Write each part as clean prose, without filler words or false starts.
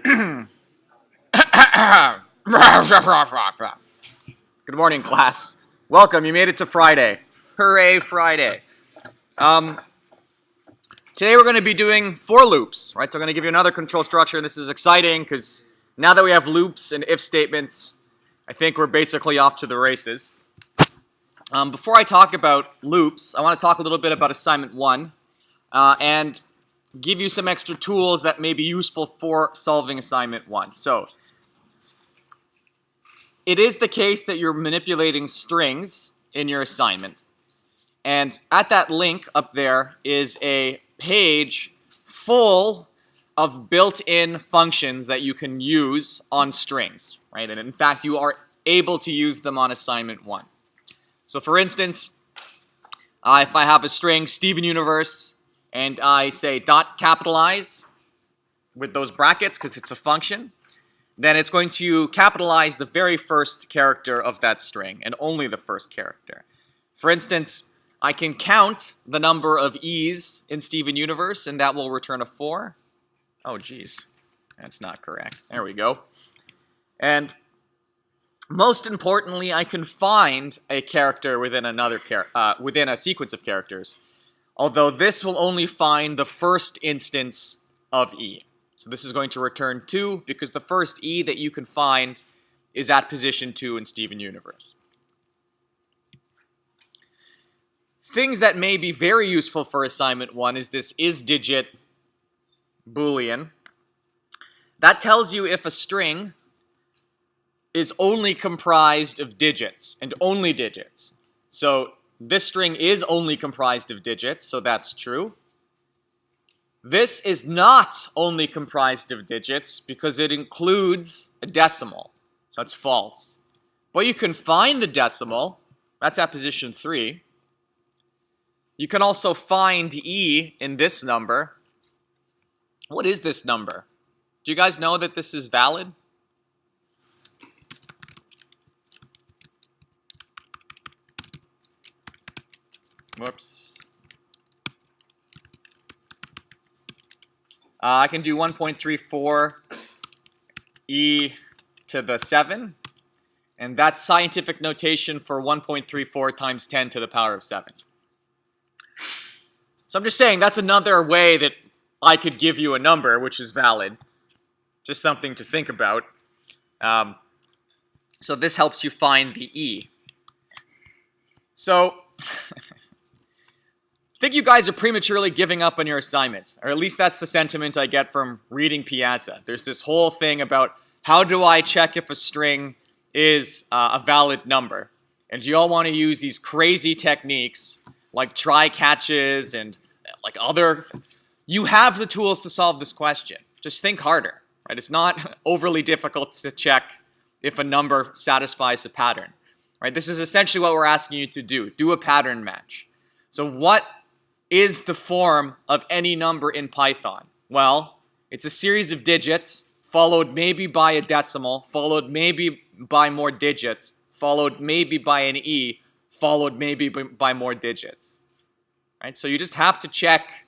Good morning, class. Welcome. You made it to Friday. Hooray, Friday. Today we're going to be doing for loops, right? So I'm going to give you another control structure. This is exciting because now that we have loops and if statements, I think we're basically off to the races. Before I talk about loops, I want to talk a little bit about assignment 1 and give you some extra tools that may be useful for solving assignment 1. So, it is the case that you're manipulating strings in your assignment. And at that link up there is a page full of built-in functions that you can use on strings, right? And in fact, you are able to use them on assignment 1. So for instance, if I have a string Steven Universe and I say dot capitalize with those brackets because it's a function, then it's going to capitalize the very first character of that string and only the first character. For instance, I can count the number of E's in Steven Universe and that will return a 4. Oh geez, that's not correct. There we go. And most importantly, I can find a character within within a sequence of characters, although this will only find the first instance of E. So this is going to return 2 because the first E that you can find is at position 2 in Steven Universe. Things that may be very useful for assignment 1 is this isDigit Boolean. That tells you if a string is only comprised of digits and only digits. So this string is only comprised of digits, so that's true. This is not only comprised of digits because it includes a decimal, so that's false. But you can find the decimal, that's at position 3. You can also find E in this number. What is this number? Do you guys know that this is valid? Whoops. I can do 1.34 e to the 7, and that's scientific notation for 1.34 times 10 to the power of 7. So I'm just saying that's another way that I could give you a number which is valid. Just something to think about. So this helps you find the E. So I think you guys are prematurely giving up on your assignment, or at least that's the sentiment I get from reading Piazza. There's this whole thing about how do I check if a string is a valid number, and you all want to use these crazy techniques like try catches and like other. You have the tools to solve this question. Just think harder, right? It's not overly difficult to check if a number satisfies a pattern, right? This is essentially what we're asking you to do. Do a pattern match. So what is the form of any number in Python? Well, it's a series of digits, followed maybe by a decimal, followed maybe by more digits, followed maybe by an E, followed maybe by more digits. Right? So you just have to check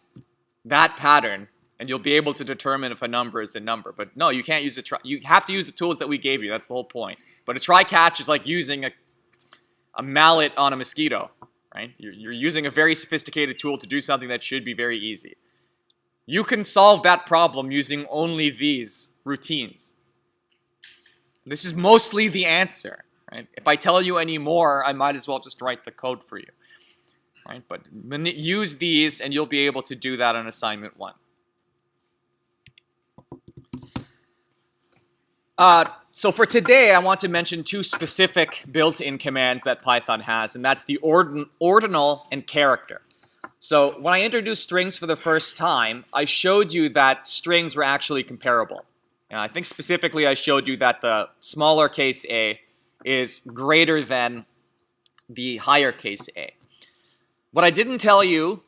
that pattern, and you'll be able to determine if a number is a number. But no, you can't use you have to use the tools that we gave you. That's the whole point. But a try-catch is like using a mallet on a mosquito. Right? You're using a very sophisticated tool to do something that should be very easy. You can solve that problem using only these routines. This is mostly the answer. Right? If I tell you any more, I might as well just write the code for you. Right? But use these and you'll be able to do that on assignment 1. So for today, I want to mention 2 specific built-in commands that Python has, and that's the ordinal and character. So when I introduced strings for the first time, I showed you that strings were actually comparable. And I think specifically I showed you that the smaller case a is greater than the higher case a. What I didn't tell you,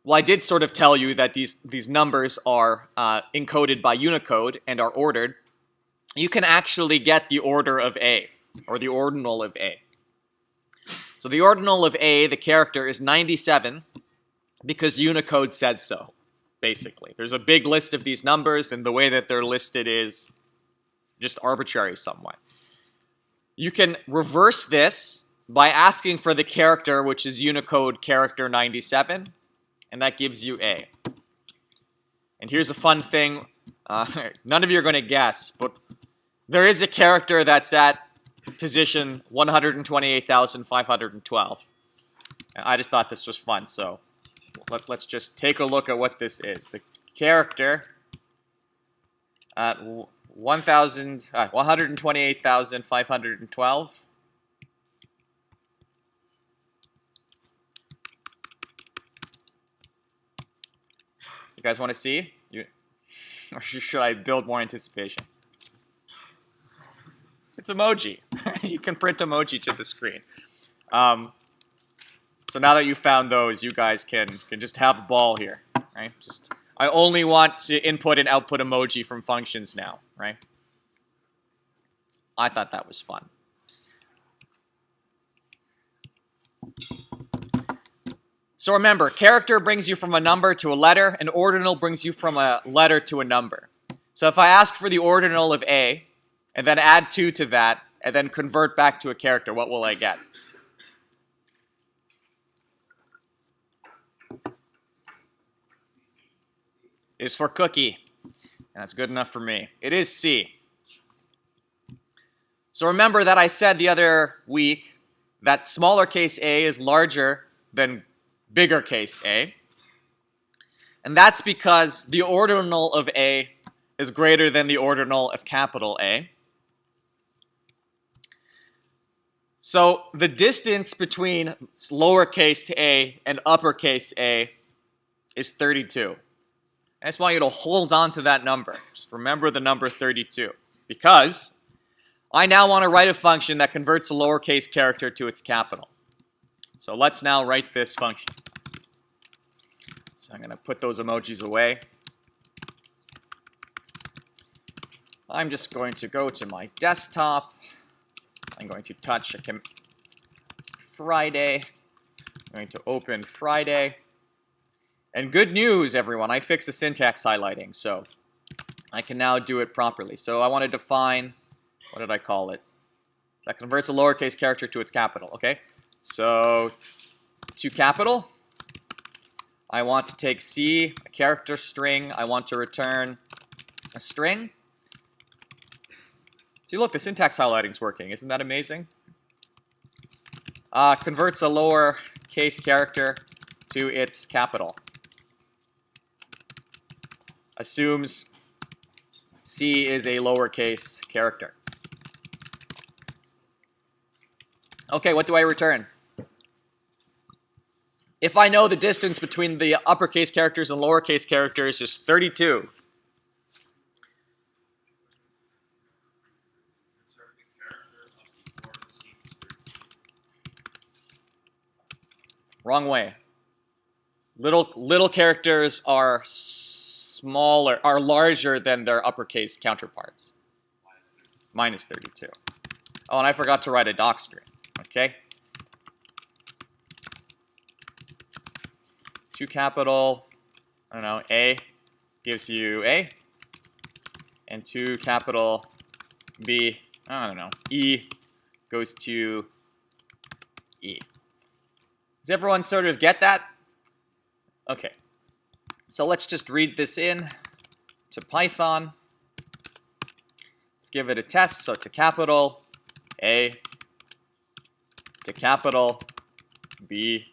well, I did sort of tell you that these numbers are encoded by Unicode and are ordered. You can actually get the order of A, or the ordinal of A. So the ordinal of A, the character, is 97 because Unicode said so, basically. There's a big list of these numbers, and the way that they're listed is just arbitrary somewhat. You can reverse this by asking for the character, which is Unicode character 97, and that gives you A. And here's a fun thing. None of you are going to guess, but there is a character that's at position 128,512. And I just thought this was fun, so let's just take a look at what this is. The character at 128,512. You guys want to see? Or should I build more anticipation? It's emoji. You can print emoji to the screen. So now that you've found those, you guys can just have a ball here, right? I only want to input and output emoji from functions now, right? I thought that was fun. So remember, character brings you from a number to a letter, and ordinal brings you from a letter to a number. So if I ask for the ordinal of A, and then add 2 to that, and then convert back to a character, what will I get? Is for cookie, and that's good enough for me. It is C. So remember that I said the other week that smaller case a is larger than bigger case a. And that's because the ordinal of a is greater than the ordinal of capital A. So the distance between lowercase a and uppercase a is 32. I just want you to hold on to that number. Just remember the number 32. Because I now want to write a function that converts a lowercase character to its capital. So let's now write this function. So I'm going to put those emojis away. I'm just going to go to my desktop. I'm going to touch Friday. I'm going to open Friday. And good news, everyone, I fixed the syntax highlighting, so I can now do it properly. So I want to define, what did I call it? That converts a lowercase character to its capital, okay? So to capital, I want to take C, a character string. I want to return a string. See, look, the syntax highlighting is working. Isn't that amazing? Converts a lowercase character to its capital. Assumes C is a lowercase character. Okay, what do I return? If I know the distance between the uppercase characters and lowercase characters is 32. Wrong way. Little characters are larger than their uppercase counterparts. Minus 32. Oh, and I forgot to write a doc string. Okay. To capital, I don't know, A gives you A. And to capital B, I don't know, E goes to E. Does everyone sort of get that? Okay. So let's just read this in to Python. Let's give it a test. So to capital A, to capital B.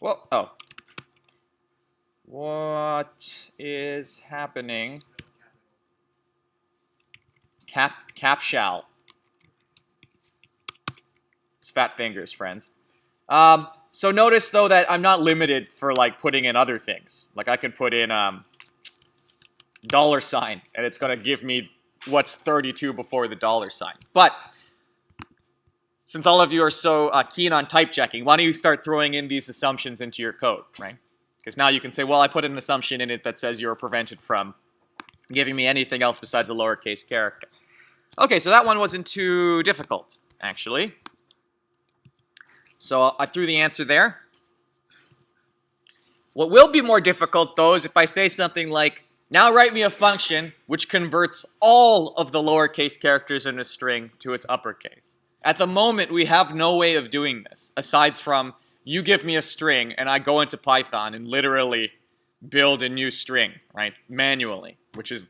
Whoa, oh. What is happening? Capshal. It's fat fingers, friends. So notice, though, that I'm not limited for, like, putting in other things. Like, I can put in $, and it's going to give me what's 32 before the $. But since all of you are so keen on type checking, why don't you start throwing in these assumptions into your code, right? Because now you can say, well, I put an assumption in it that says you're prevented from giving me anything else besides a lowercase character. Okay, so that one wasn't too difficult, actually. So I threw the answer there. What will be more difficult, though, is if I say something like Now write me a function which converts all of the lowercase characters in a string to its uppercase. At the moment, we have no way of doing this, aside from you give me a string and I go into Python and literally build a new string, right, manually, which is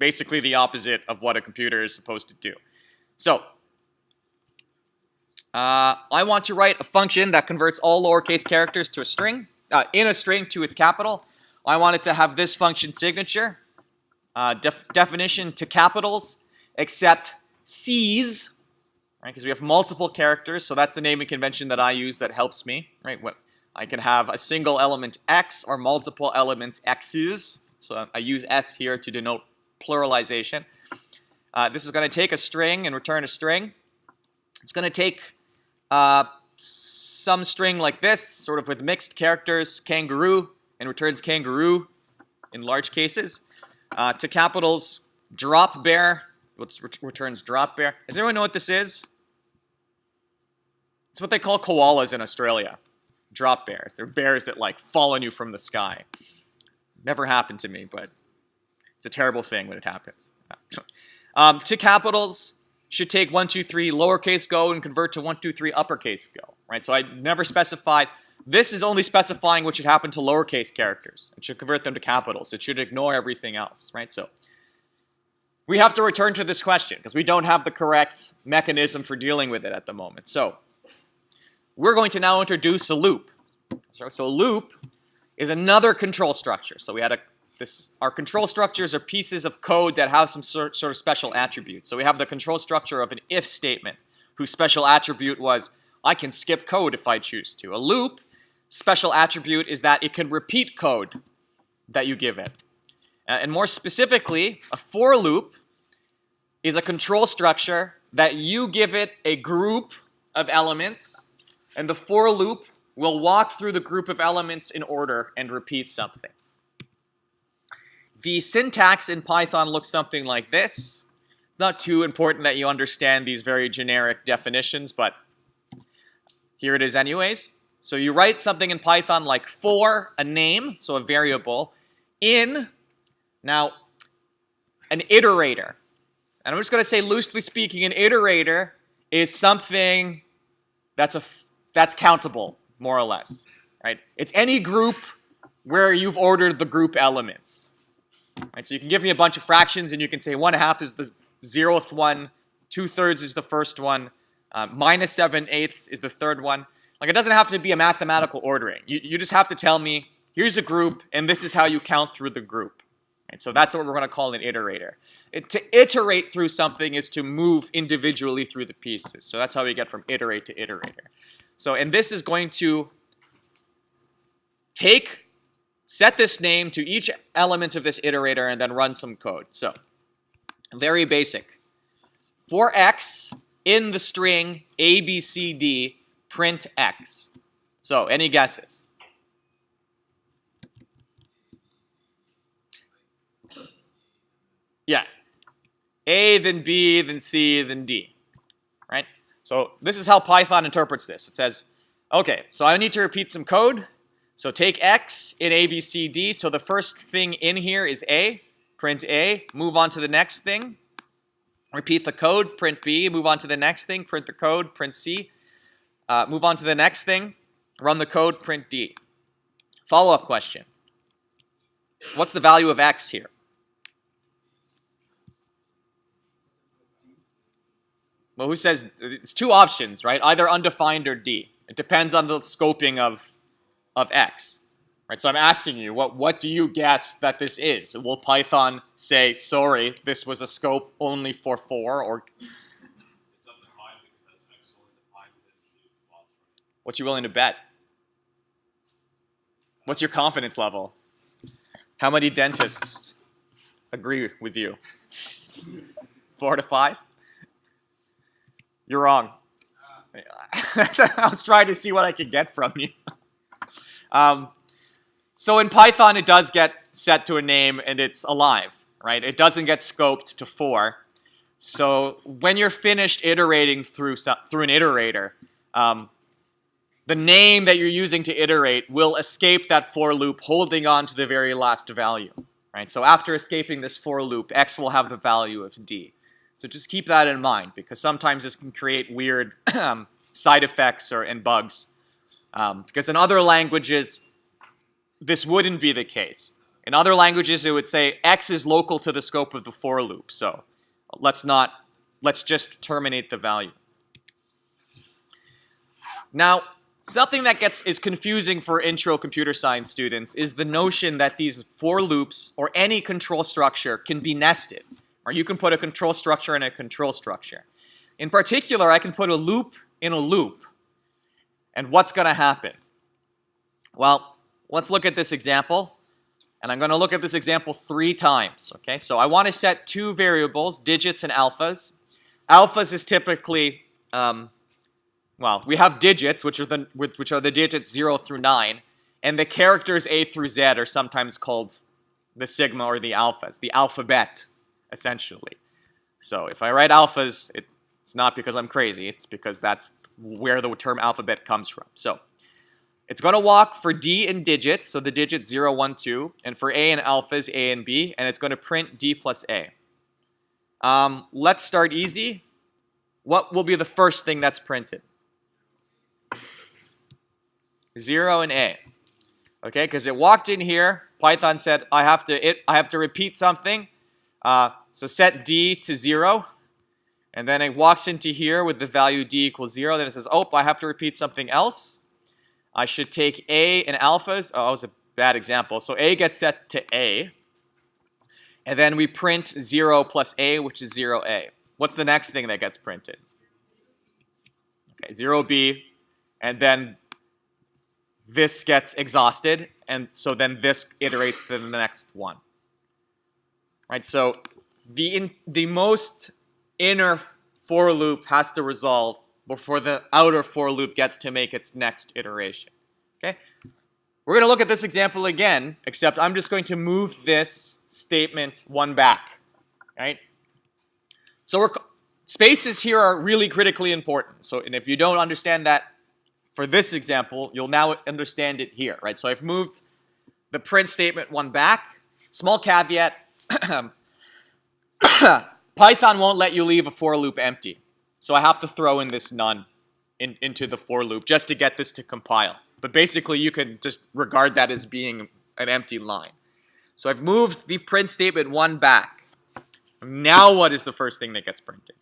basically the opposite of what a computer is supposed to do. So, I want to write a function that converts all lowercase characters to a string, in a string to its capital. I want it to have this function signature, definition to capitals, except C's, right? Because we have multiple characters, so that's the naming convention that I use that helps me, right? I can have a single element X or multiple elements X's. So I use S here to denote pluralization. This is going to take a string and return a string. It's going to take some string like this, sort of with mixed characters, kangaroo, and returns kangaroo in large cases. To capitals, drop bear, which returns drop bear. Does anyone know what this is? It's what they call koalas in Australia. Drop bears. They're bears that like fall on you from the sky. Never happened to me, but it's a terrible thing when it happens. To capitals, should take 1, 2, 3 lowercase go and convert to 1, 2, 3 uppercase go. Right? So I never specified. This is only specifying what should happen to lowercase characters. It should convert them to capitals. It should ignore everything else, right? So we have to return to this question because we don't have the correct mechanism for dealing with it at the moment. So we're going to now introduce a loop. So a loop is another control structure. So we had our control structures are pieces of code that have some sort of special attributes. So we have the control structure of an if statement whose special attribute was I can skip code if I choose to. A loop special attribute is that it can repeat code that you give it. And more specifically, a for loop is a control structure that you give it a group of elements, and the for loop will walk through the group of elements in order and repeat something. The syntax in Python looks something like this. It's not too important that you understand these very generic definitions, but here it is anyways. So you write something in Python like for a name, so a variable, in, now, an iterator. And I'm just going to say, loosely speaking, an iterator is something that's countable, more or less, right? It's any group where you've ordered the group elements. Right? So you can give me a bunch of fractions, and you can say 1/2 is the 0th one, 2/3 is the first one, -7/8 is the third one. Like, it doesn't have to be a mathematical ordering. You just have to tell me, here's a group, and this is how you count through the group. And so that's what we're going to call an iterator. To iterate through something is to move individually through the pieces. So that's how we get from iterate to iterator. So, and this is going to set this name to each element of this iterator and then run some code. So, very basic. For x, in the string ABCD, print x. So, any guesses? Yeah. A, then B, then C, then D. Right? So, this is how Python interprets this. It says, okay, so I need to repeat some code. So take x in ABCD. So the first thing in here is A. Print A. Move on to the next thing. Repeat the code. Print B. Move on to the next thing. Print the code. Print C. Move on to the next thing. Run the code. Print D. Follow-up question. What's the value of x here? Well, who says it's two options, right? Either undefined or D. It depends on the scoping of x, right? So I'm asking you, what do you guess that this is? Will Python say, sorry, this was a scope only for 4, or it's undefined because x is only defined within the clause. What you willing to bet? What's your confidence level? How many dentists agree with you? 4 to 5? You're wrong. I was trying to see what I could get from you. So in Python, it does get set to a name and it's alive, right? It doesn't get scoped to 4. So when you're finished iterating through an iterator, the name that you're using to iterate will escape that for loop, holding on to the very last value. right? So after escaping this for loop, x will have the value of d. So just keep that in mind, because sometimes this can create weird side effects and bugs. Because in other languages, this wouldn't be the case. In other languages, it would say x is local to the scope of the for loop. So let's just terminate the value. Now, something that is confusing for intro computer science students is the notion that these for loops or any control structure can be nested. Or you can put a control structure in a control structure. In particular, I can put a loop in a loop. And what's going to happen? Well, let's look at this example. And I'm going to look at this example 3 times. Okay, so I want to set 2 variables, digits and alphas. Alphas is typically, well, we have digits, which are the digits 0 through 9. And the characters A through Z are sometimes called the sigma or the alphas, the alphabet, essentially. So if I write alphas, it's not because I'm crazy. It's because that's where the term alphabet comes from. So it's going to walk for D in digits, so the digits 0, 1, 2, and for A in alphas, A and B, and it's going to print D plus A. Let's start easy. What will be the first thing that's printed? 0 and A. Okay, because it walked in here. Python said I have to repeat something. So set D to 0. And then it walks into here with the value D equals 0. Then it says, oh, I have to repeat something else. I should take A in alphas. Oh, that was a bad example. So A gets set to A. And then we print 0 plus A, which is 0A. What's the next thing that gets printed? Okay, 0B. And then this gets exhausted. And so then this iterates to the next one. Right, so the most inner for loop has to resolve before the outer for loop gets to make its next iteration. Okay? We're going to look at this example again, except I'm just going to move this statement 1 back. Right? So spaces here are really critically important. So, and if you don't understand that for this example, you'll now understand it here. Right? So I've moved the print statement 1 back. Small caveat. Python won't let you leave a for loop empty. So I have to throw in this none into the for loop just to get this to compile. But basically, you can just regard that as being an empty line. So I've moved the print statement 1 back. Now what is the first thing that gets printed?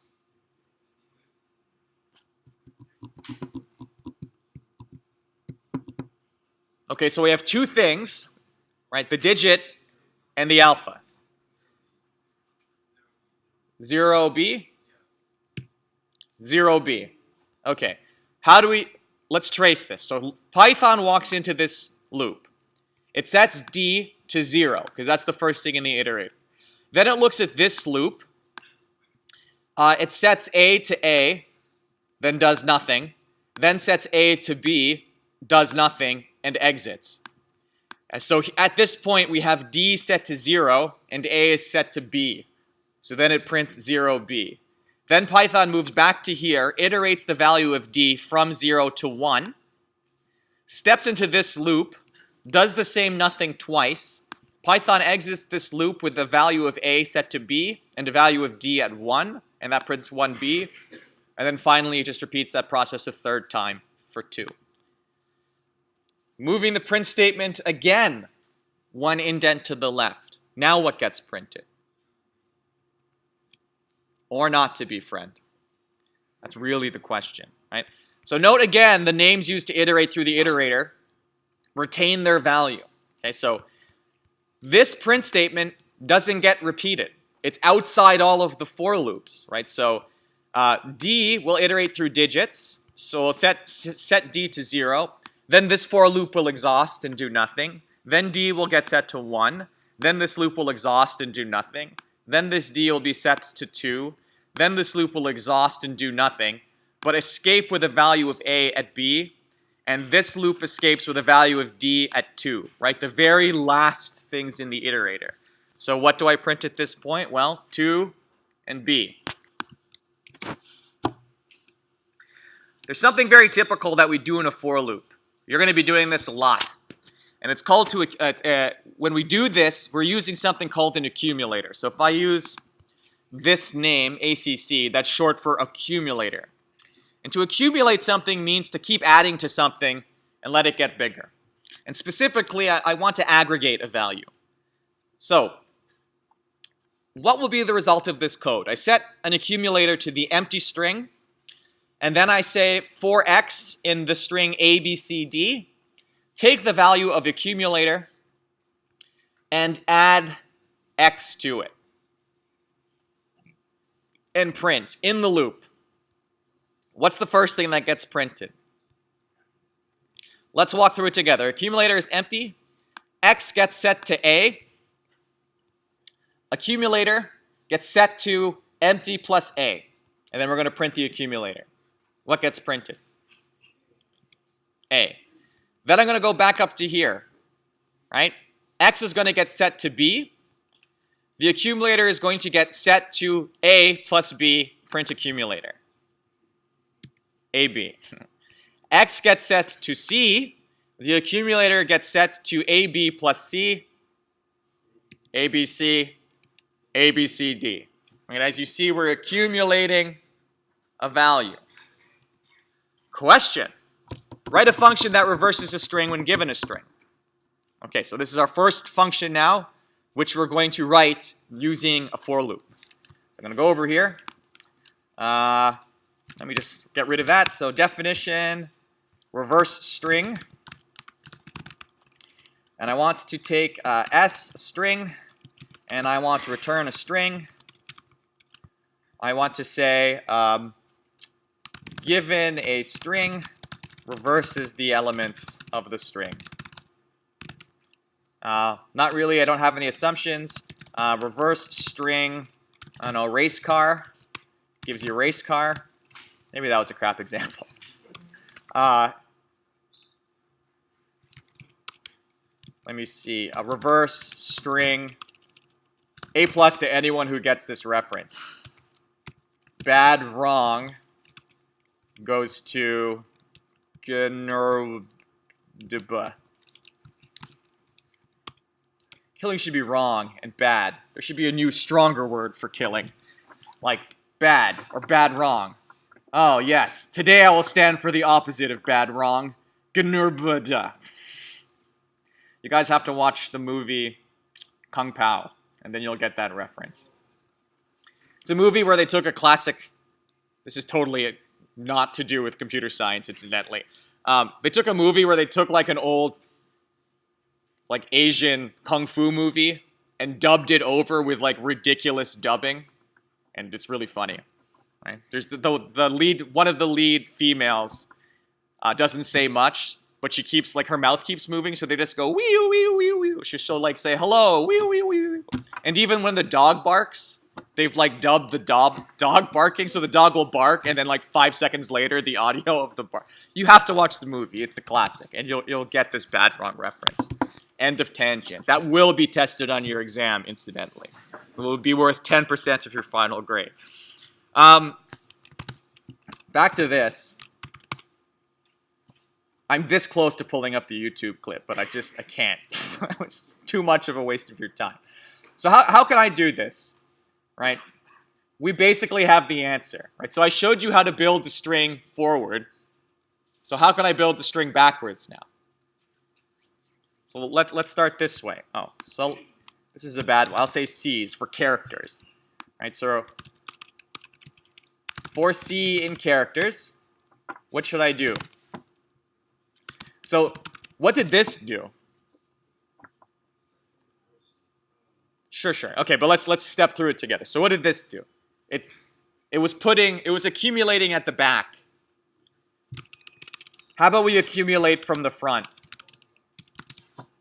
Okay, so we have 2 things, right? The digit and the alpha. 0B, 0B. Okay, let's trace this. So Python walks into this loop. It sets D to 0, because that's the first thing in the iterator. Then it looks at this loop. It sets A to A, then does nothing. Then sets A to B, does nothing, and exits. And so at this point, we have D set to 0, and A is set to B. So then it prints 0B. Then Python moves back to here, iterates the value of D from 0 to 1, steps into this loop, does the same nothing twice. Python exits this loop with the value of A set to B and the value of D at 1, and that prints 1B. And then finally, it just repeats that process a 3rd time for 2. Moving the print statement again, 1 indent to the left. Now what gets printed? Or not to be, friend? That's really the question, right? So note again, the names used to iterate through the iterator retain their value. Okay, so this print statement doesn't get repeated. It's outside all of the for loops, right? So D will iterate through digits. So we'll set D to 0. Then this for loop will exhaust and do nothing. Then D will get set to 1. Then this loop will exhaust and do nothing. Then this D will be set to 2. Then this loop will exhaust and do nothing, but escape with a value of A at B. And this loop escapes with a value of D at 2, right? The very last things in the iterator. So what do I print at this point? Well, 2 and B. There's something very typical that we do in a for loop. You're going to be doing this a lot. And it's called to, when we do this, we're using something called an accumulator. So if I use this name, ACC, that's short for accumulator. And to accumulate something means to keep adding to something and let it get bigger. And specifically, I want to aggregate a value. So what will be the result of this code? I set an accumulator to the empty string, and then I say for x in the string ABCD, take the value of accumulator and add x to it. And print in the loop. What's the first thing that gets printed? Let's walk through it together. Accumulator is empty. X gets set to A. Accumulator gets set to empty plus A. And then we're going to print the accumulator. What gets printed? A. Then I'm going to go back up to here, right? X is going to get set to B. The accumulator is going to get set to A plus B, print accumulator. AB. X gets set to C. The accumulator gets set to AB plus C, ABC, ABCD. And as you see, we're accumulating a value. Question. Write a function that reverses a string when given a string. Okay, so this is our first function now, which we're going to write using a for loop. So I'm going to go over here. Let me just get rid of that. So definition, reverse string. And I want to take S string, and I want to return a string. I want to say, given a string, reverses the elements of the string. Not really, I don't have any assumptions. Reverse string, I don't know, race car, gives you race car. Maybe that was a crap example. Let me see, a reverse string, A plus to anyone who gets this reference. Bad wrong goes to Gnerdba. Killing should be wrong and bad. There should be a new, stronger word for killing. Like bad or bad wrong. Oh, yes. Today I will stand for the opposite of bad wrong. Gnerdba. You guys have to watch the movie Kung Pao, and then you'll get that reference. It's a movie where they took a classic. This is totally not to do with computer science, incidentally. They took a movie where they took like an old, like Asian kung fu movie and dubbed it over with like ridiculous dubbing, and it's really funny. Right? There's the lead, one of the lead females doesn't say much, but she keeps like her mouth keeps moving, so they just go wee wee wee wee. She'll like say hello wee wee wee. And even when the dog barks, they've like dubbed the dog barking, so the dog will bark, and then like 5 seconds later, the audio of the bark. You have to watch the movie; it's a classic, and you'll get this bad wrong reference. End of tangent. That will be tested on your exam, incidentally. It will be worth 10% of your final grade. Back to this. I'm this close to pulling up the YouTube clip, but I can't. It's too much of a waste of your time. So how can I do this, right? We basically have the answer, right? So I showed you how to build the string forward. So how can I build the string backwards now? So let's start this way. Oh, so this is a bad one. I'll say C's for characters, right? So for C in characters, what should I do? So what did this do? Sure. Okay, but let's step through it together. So what did this do? It was accumulating at the back. How about we accumulate from the front?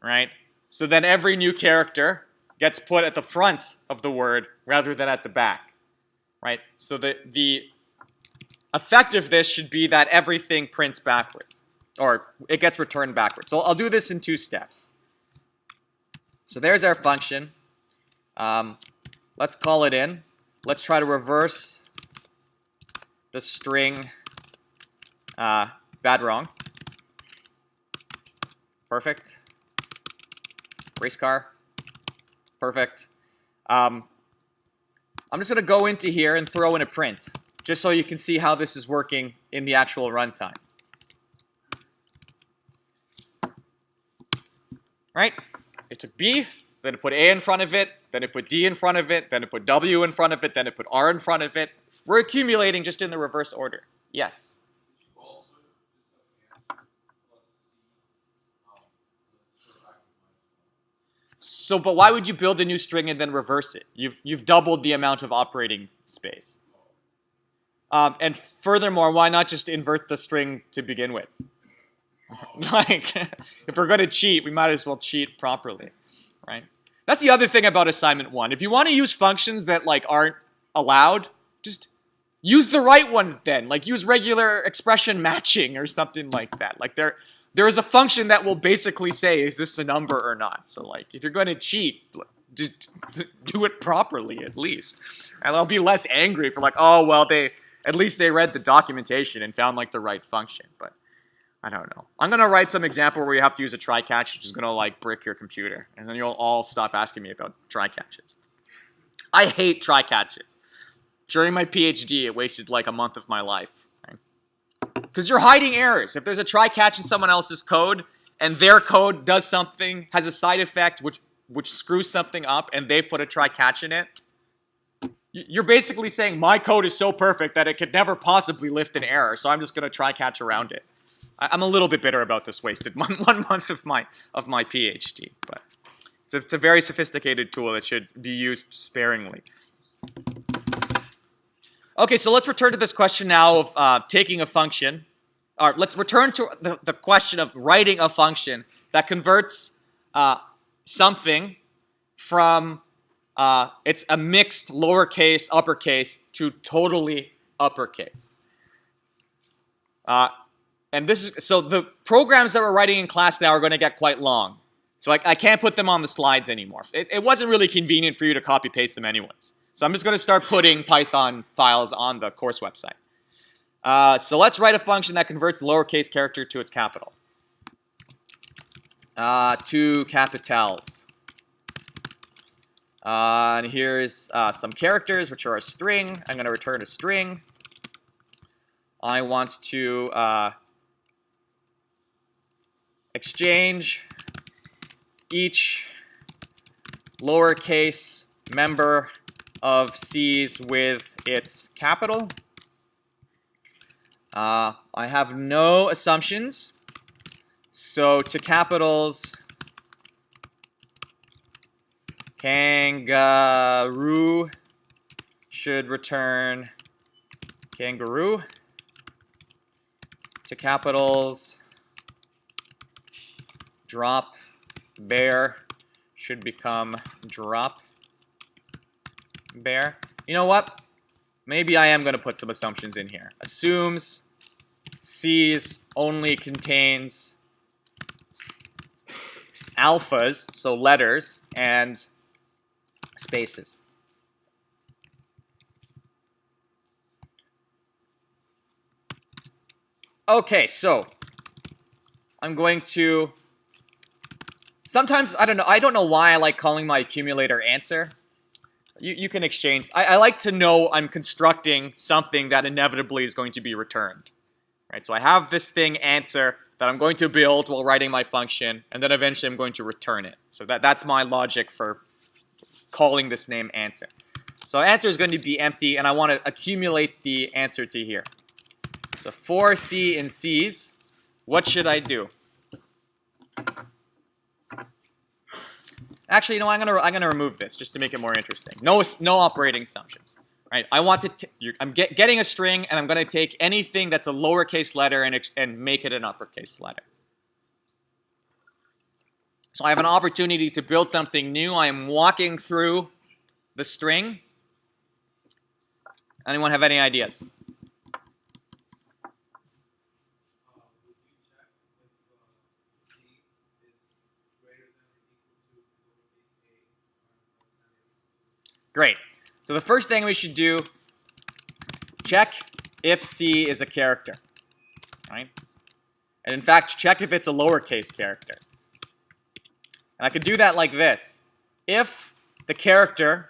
Right? So then every new character gets put at the front of the word rather than at the back. Right? So the effect of this should be that everything prints backwards. Or it gets returned backwards. So I'll do this in 2 steps. So there's our function. Let's call it in. Let's try to reverse the string bad wrong. Perfect. Race car. Perfect. I'm just going to go into here and throw in a print, just so you can see how this is working in the actual runtime. Right? It took B, then it put A in front of it, then it put D in front of it, then it put W in front of it, then it put R in front of it. We're accumulating just in the reverse order. Yes? So, but why would you build a new string and then reverse it? You've doubled the amount of operating space. And furthermore, why not just invert the string to begin with? Like, if we're going to cheat, we might as well cheat properly, right? That's the other thing about assignment 1. If you want to use functions that like aren't allowed, just use the right ones then. Like use regular expression matching or something like that. Like there is a function that will basically say, is this a number or not? So like, if you're going to cheat, just do it properly at least. And I'll be less angry for like, oh, well, at least they read the documentation and found like the right function. But I don't know. I'm going to write some example where you have to use a try catch, which is going to like brick your computer. And then you'll all stop asking me about try catches. I hate try catches. During my PhD, it wasted like a month of my life. Because you're hiding errors. If there's a try catch in someone else's code, and their code does something, has a side effect which screws something up, and they put a try catch in it, you're basically saying my code is so perfect that it could never possibly lift an error, so I'm just going to try catch around it. I'm a little bit bitter about this wasted 1 month of my PhD, but it's a very sophisticated tool that should be used sparingly. Okay, so let's return to this question now of taking a function. Or let's return to the question of writing a function that converts something from it's a mixed lowercase uppercase to totally uppercase. And this is so the programs that we're writing in class now are going to get quite long. So I can't put them on the slides anymore. It wasn't really convenient for you to copy paste them anyways. So I'm just going to start putting Python files on the course website. So let's write a function that converts lowercase character to its capital. To capitals. And here's some characters, which are a string. I'm going to return a string. I want to exchange each lowercase member of C's with its capital. I have no assumptions. So to capitals, kangaroo should return kangaroo. To capitals, drop bear should become drop bear. You know what? Maybe I am going to put some assumptions in here. Assumes C's only contains alphas, so letters, and spaces. Okay, so I'm going to sometimes I don't know why I like calling my accumulator answer. You can exchange. I like to know I'm constructing something that inevitably is going to be returned. Right? So I have this thing answer that I'm going to build while writing my function, and then eventually I'm going to return it. So that's my logic for calling this name answer. So answer is going to be empty, and I want to accumulate the answer to here. So for C in C's, what should I do? Actually, you know, I'm gonna remove this just to make it more interesting. No operating assumptions. Right? I want to. I'm getting a string, and I'm going to take anything that's a lowercase letter and make it an uppercase letter. So I have an opportunity to build something new. I am walking through the string. Anyone have any ideas? Great. So the first thing we should do, check if C is a character, right? And in fact, check if it's a lowercase character. And I could do that like this. If the character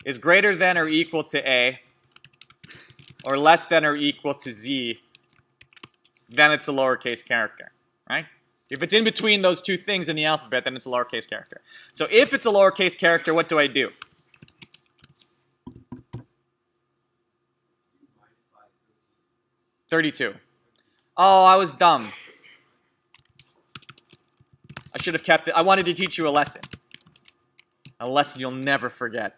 is greater than or equal to A, or less than or equal to Z, then it's a lowercase character, right? If it's in between those two things in the alphabet, then it's a lowercase character. So if it's a lowercase character, what do I do? $32. Oh, I was dumb. I should have kept it. I wanted to teach you a lesson. A lesson you'll never forget.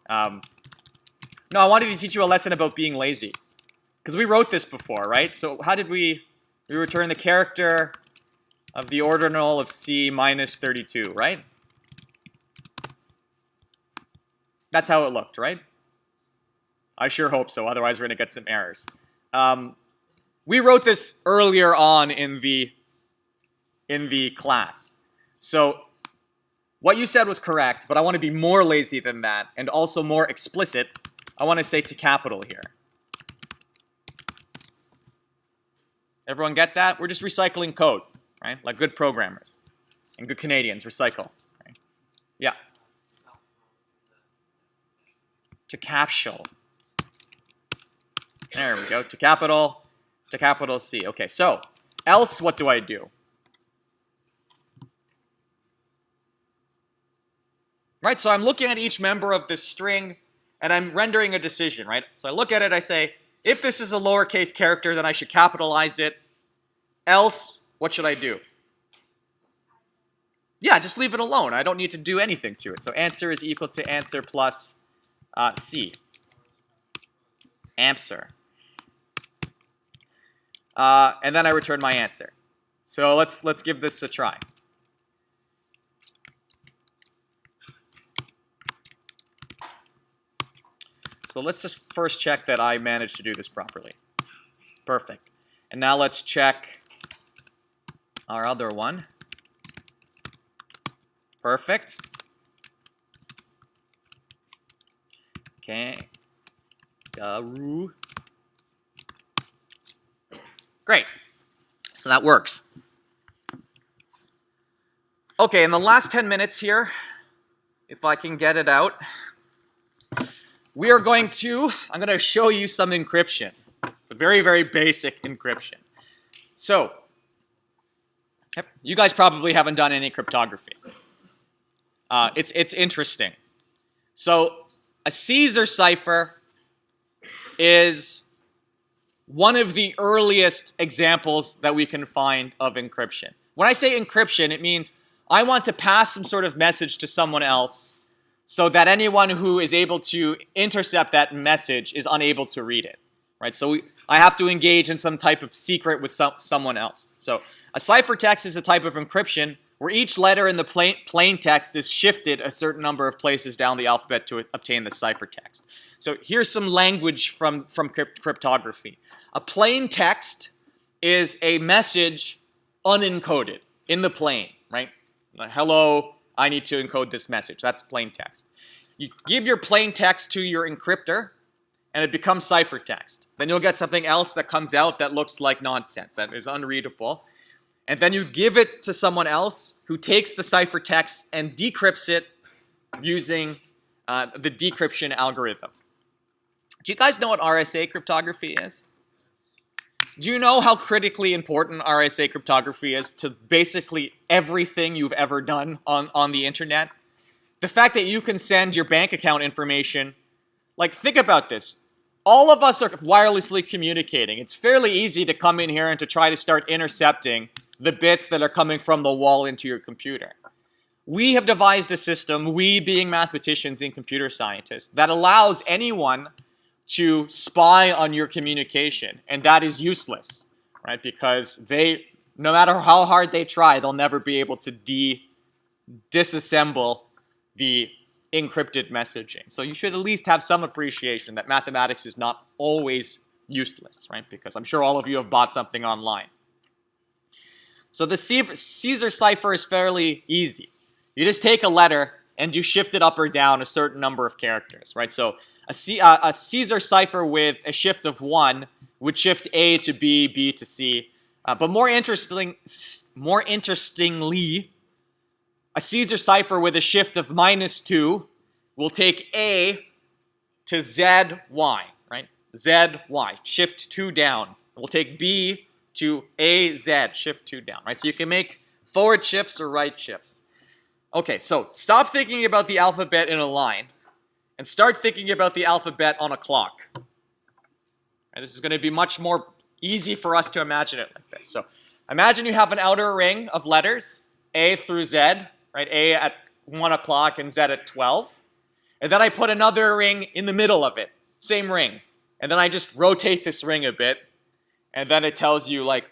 No, I wanted to teach you a lesson about being lazy. Because we wrote this before, right? So how did we return the character of the ordinal of C minus 32, right? That's how it looked, right? I sure hope so, otherwise we're going to get some errors. We wrote this earlier on in the class. So what you said was correct, but I want to be more lazy than that and also more explicit. I want to say to capital here. Everyone get that? We're just recycling code, right? Like good programmers and good Canadians recycle. Right? Yeah. To capsule. There we go. To capital C. Okay, so else what do I do? Right, so I'm looking at each member of this string and I'm rendering a decision, right? So I look at it, I say, if this is a lowercase character, then I should capitalize it. Else, what should I do? Yeah, just leave it alone. I don't need to do anything to it. So answer is equal to answer plus C. Answer. And then I return my answer. So let's give this a try. So let's just first check that I managed to do this properly. Perfect. And now let's check our other one. Perfect. Okay. Garu. Great. So that works. Okay, in the last 10 minutes here, if I can get it out, I'm going to show you some encryption. It's a very, very basic encryption. So, you guys probably haven't done any cryptography. It's interesting. So, a Caesar cipher is one of the earliest examples that we can find of encryption. When I say encryption, it means I want to pass some sort of message to someone else so that anyone who is able to intercept that message is unable to read it, right? So I have to engage in some type of secret with someone else. So a ciphertext is a type of encryption where each letter in the plain text is shifted a certain number of places down the alphabet to obtain the ciphertext. So here's some language from cryptography. A plain text is a message unencoded in the plain, right? Hello, I need to encode this message. That's plain text. You give your plain text to your encryptor, and it becomes ciphertext. Then you'll get something else that comes out that looks like nonsense, that is unreadable. And then you give it to someone else who takes the ciphertext and decrypts it using the decryption algorithm. Do you guys know what RSA cryptography is? Do you know how critically important RSA cryptography is to basically everything you've ever done on the internet? The fact that you can send your bank account information, like think about this. All of us are wirelessly communicating. It's fairly easy to come in here and to try to start intercepting the bits that are coming from the wall into your computer. We have devised a system, we being mathematicians and computer scientists, that allows anyone to spy on your communication, and that is useless, right? Because no matter how hard they try, they'll never be able to disassemble the encrypted messaging. So you should at least have some appreciation that mathematics is not always useless, right? Because I'm sure all of you have bought something online. So the Caesar cipher is fairly easy. You just take a letter and you shift it up or down a certain number of characters, right? So a Caesar cipher with a shift of 1 would shift A to B, B to C. But more interestingly, a Caesar cipher with a shift of -2 will take A to ZY, right? ZY, shift 2 down. We'll take B to AZ, shift 2 down, right? So you can make forward shifts or right shifts. Okay, so stop thinking about the alphabet in a line and start thinking about the alphabet on a clock. And this is going to be much more easy for us to imagine it like this. So imagine you have an outer ring of letters, A through Z, right? A at 1 o'clock and Z at 12. And then I put another ring in the middle of it, same ring. And then I just rotate this ring a bit, and then it tells you like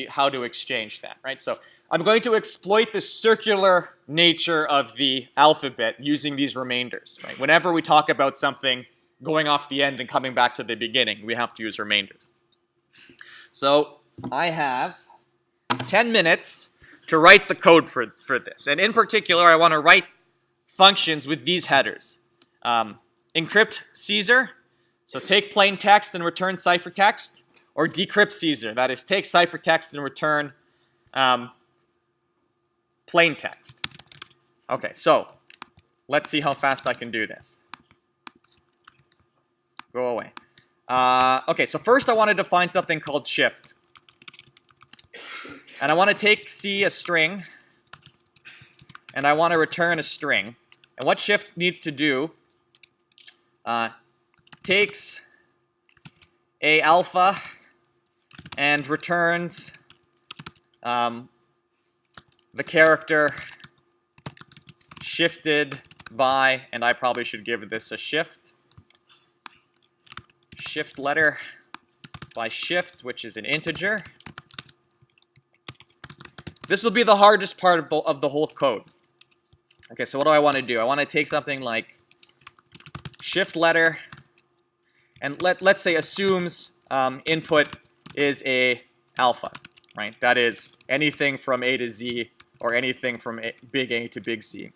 how to exchange that, right? So I'm going to exploit the circular nature of the alphabet using these remainders, right? Whenever we talk about something going off the end and coming back to the beginning, we have to use remainders. So I have 10 minutes to write the code for this. And in particular, I want to write functions with these headers. Encrypt Caesar, so take plain text and return ciphertext, or decrypt Caesar, that is, take ciphertext and return plain text. Okay, so let's see how fast I can do this. Go away. Okay, so first I want to define something called shift. And I want to take C, a string, and I want to return a string. And what shift needs to do, takes a alpha and returns the character shifted by, and I probably should give this a shift letter by shift, which is an integer. This will be the hardest part of the whole code. Okay, so what do I want to do? I want to take something like shift letter, and let's say assumes input is a alpha, right? That is anything from A to Z, or anything from big A to big Z.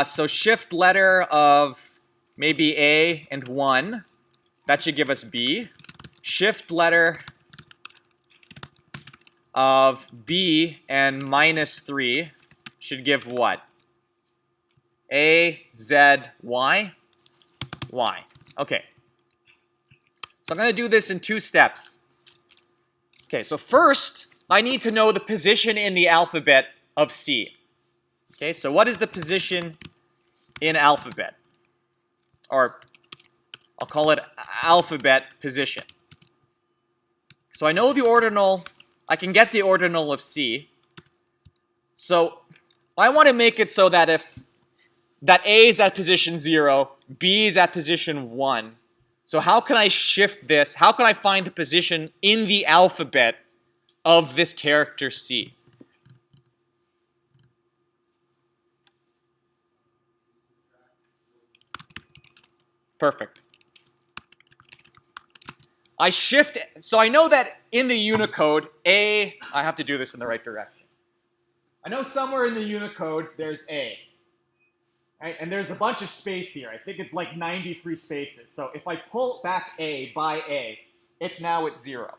So shift letter of maybe A and 1, that should give us B. Shift letter of B and -3 should give what? A, Z, Y? Y. Okay. So I'm going to do this in 2 steps. Okay, so first, I need to know the position in the alphabet of C. Okay, so what is the position in alphabet? Or I'll call it alphabet position. So I know the ordinal, I can get the ordinal of C. So I want to make it so that that A is at position 0, B is at position 1. So how can I shift this? How can I find the position in the alphabet of this character C? Perfect. I shift, so I know that in the Unicode, I have to do this in the right direction. I know somewhere in the Unicode there's A. Right? And there's a bunch of space here. I think it's like 93 spaces. So if I pull back A by A, it's now at 0.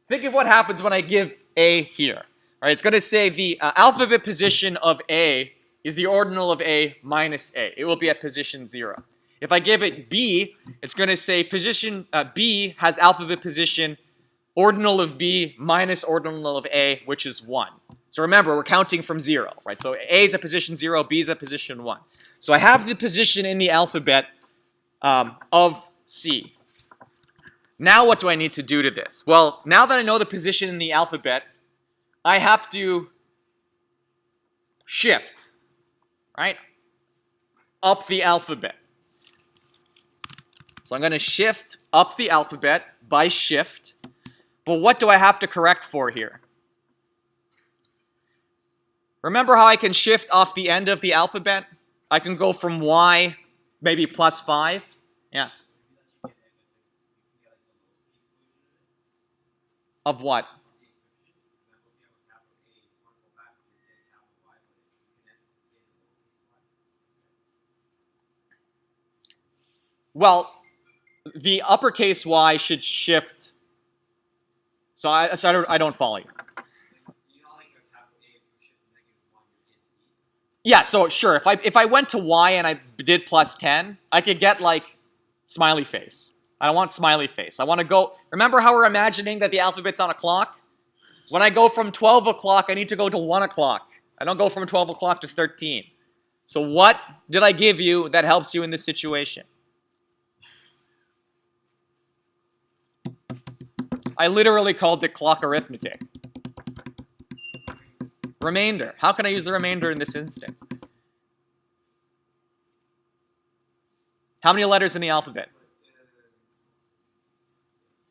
Think of what happens when I give A here. All right, it's going to say the alphabet position of A is the ordinal of A minus A. It will be at position 0. If I give it B, it's going to say position B has alphabet position ordinal of B minus ordinal of A, which is 1. So remember, we're counting from 0, right? So A is at position 0, B is at position 1. So I have the position in the alphabet of C. Now what do I need to do to this? Well, now that I know the position in the alphabet, I have to shift, right, up the alphabet. So I'm going to shift up the alphabet by shift. But what do I have to correct for here? Remember how I can shift off the end of the alphabet? I can go from Y, maybe +5. Yeah. Of what? Well, the uppercase Y should shift. So I don't follow you. Yeah, so sure, if I went to Y and I did plus 10, I could get like smiley face. I don't want smiley face. I want to go, remember how we're imagining that the alphabet's on a clock? When I go from 12 o'clock, I need to go to 1 o'clock. I don't go from 12 o'clock to 13. So what did I give you that helps you in this situation? I literally called it clock arithmetic. Remainder. How can I use the remainder in this instance? How many letters in the alphabet?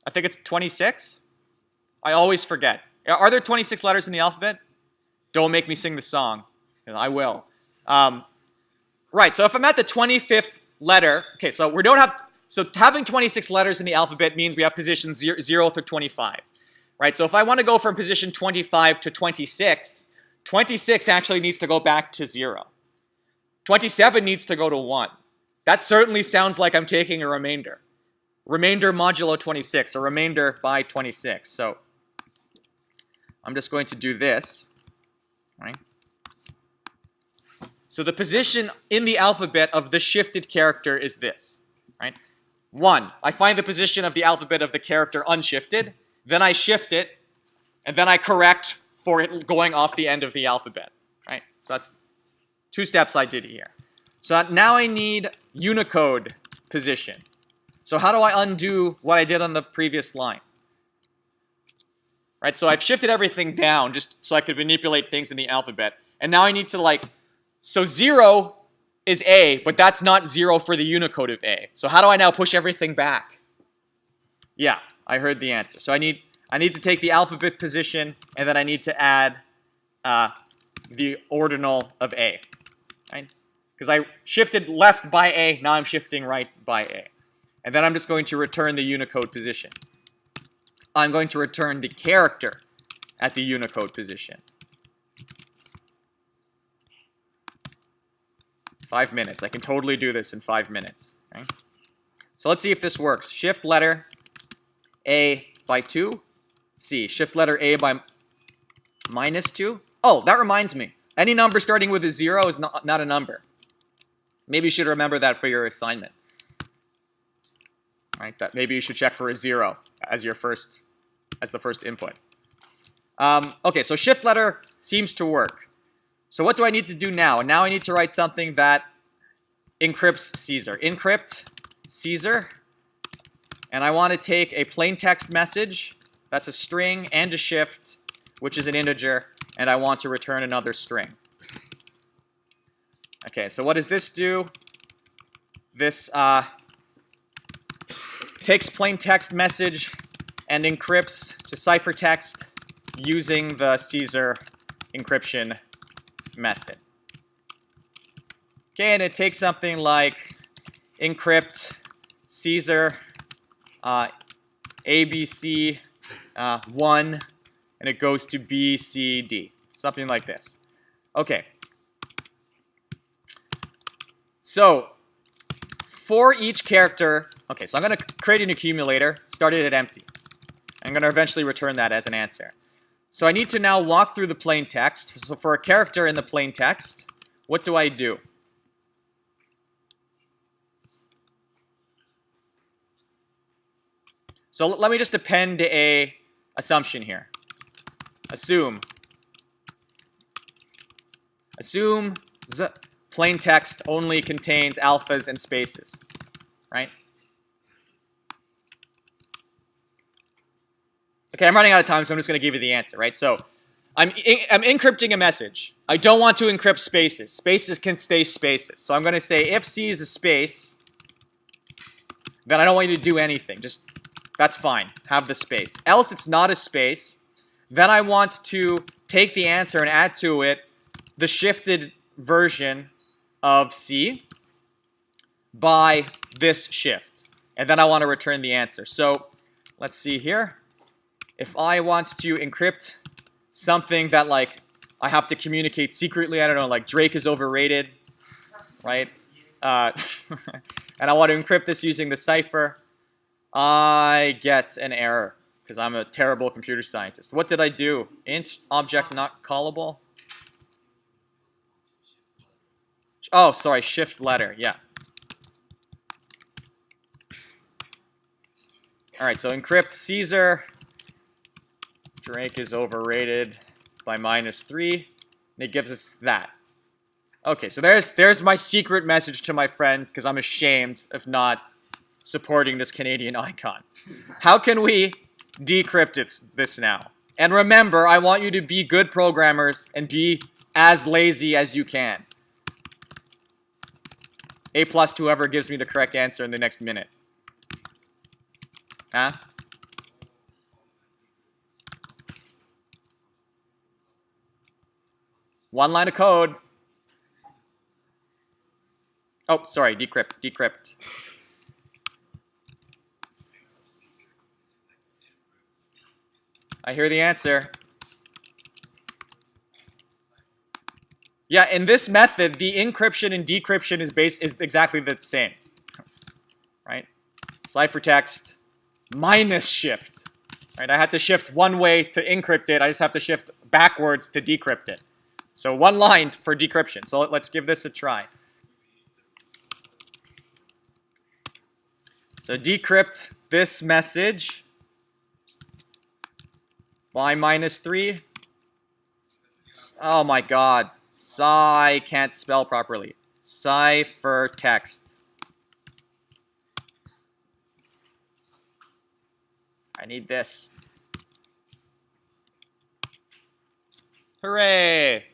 I think it's 26. I always forget. Are there 26 letters in the alphabet? Don't make me sing the song. I will. Right, so if I'm at the 25th letter, okay, so we don't have, so having 26 letters in the alphabet means we have positions 0 through 25. Right, so if I want to go from position 25 to 26, 26 actually needs to go back to 0. 27 needs to go to 1. That certainly sounds like I'm taking a remainder. Remainder modulo 26, or remainder by 26. So I'm just going to do this. Right? So the position in the alphabet of the shifted character is this. Right? 1, I find the position of the alphabet of the character unshifted, then I shift it, and then I correct for it going off the end of the alphabet. Right? So that's 2 steps I did here. So now I need Unicode position. So how do I undo what I did on the previous line? Right, so I've shifted everything down just so I could manipulate things in the alphabet. And now I need to like, so 0 is A, but that's not 0 for the Unicode of A. So how do I now push everything back? Yeah, I heard the answer. So I need to take the alphabet position, and then I need to add the ordinal of A. Right? Because I shifted left by A, now I'm shifting right by A. And then I'm just going to return the Unicode position. I'm going to return the character at the Unicode position. 5 minutes. I can totally do this in 5 minutes. Right? So let's see if this works. Shift letter A by 2. C. Shift letter A by minus 2. Oh, that reminds me. Any number starting with a 0 is not a number. Maybe you should remember that for your assignment. Right? That maybe you should check for a 0 as the first input. Okay, so shift letter seems to work. So what do I need to do now? Now I need to write something that encrypts Caesar. Encrypt Caesar. And I want to take a plain text message, that's a string, and a shift, which is an integer, and I want to return another string. Okay, so what does this do? This takes plain text message and encrypts to ciphertext using the Caesar encryption method. Okay, and it takes something like encrypt Caesar ABC 1, and it goes to B, C, D. Something like this. Okay. So, for each character, okay, so I'm going to create an accumulator, start it at empty. I'm going to eventually return that as an answer. So I need to now walk through the plain text. So for a character in the plain text, what do I do? So let me just append a assumption here. Assume plain text only contains alphas and spaces, right? Okay, I'm running out of time, so I'm just going to give you the answer, right? So I'm encrypting a message. I don't want to encrypt spaces. Spaces can stay spaces. So I'm going to say if C is a space, then I don't want you to do anything. Just, that's fine. Have the space. Else it's not a space. Then I want to take the answer and add to it the shifted version of C by this shift. And then I want to return the answer. So let's see here. If I want to encrypt something that, like, I have to communicate secretly, I don't know, like Drake is overrated, right? And I want to encrypt this using the cipher, I get an error because I'm a terrible computer scientist. What did I do? Int object not callable. Oh, sorry, shift letter, yeah. All right, so encrypt Caesar. Drake is overrated by -3, and it gives us that. Okay, so there's my secret message to my friend, because I'm ashamed of not supporting this Canadian icon. How can we decrypt this now? And remember, I want you to be good programmers and be as lazy as you can. A+ to whoever gives me the correct answer in the next minute. Huh? One line of code. Oh, sorry, decrypt. I hear the answer. Yeah, in this method, the encryption and decryption is exactly the same. Right? Ciphertext minus shift. Right? I had to shift one way to encrypt it. I just have to shift backwards to decrypt it. So one line for decryption. So let's give this a try. So decrypt this message by -3. Oh my god. I can't spell properly. Ciphertext. I need this. Hooray!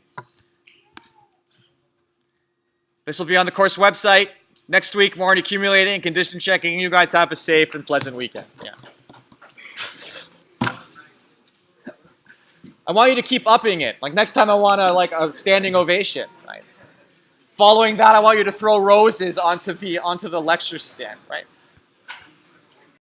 This will be on the course website. Next week, more on accumulating and condition checking. You guys have a safe and pleasant weekend. Yeah. I want you to keep upping it. Like next time I want a standing ovation, right? Following that, I want you to throw roses onto the lecture stand, right?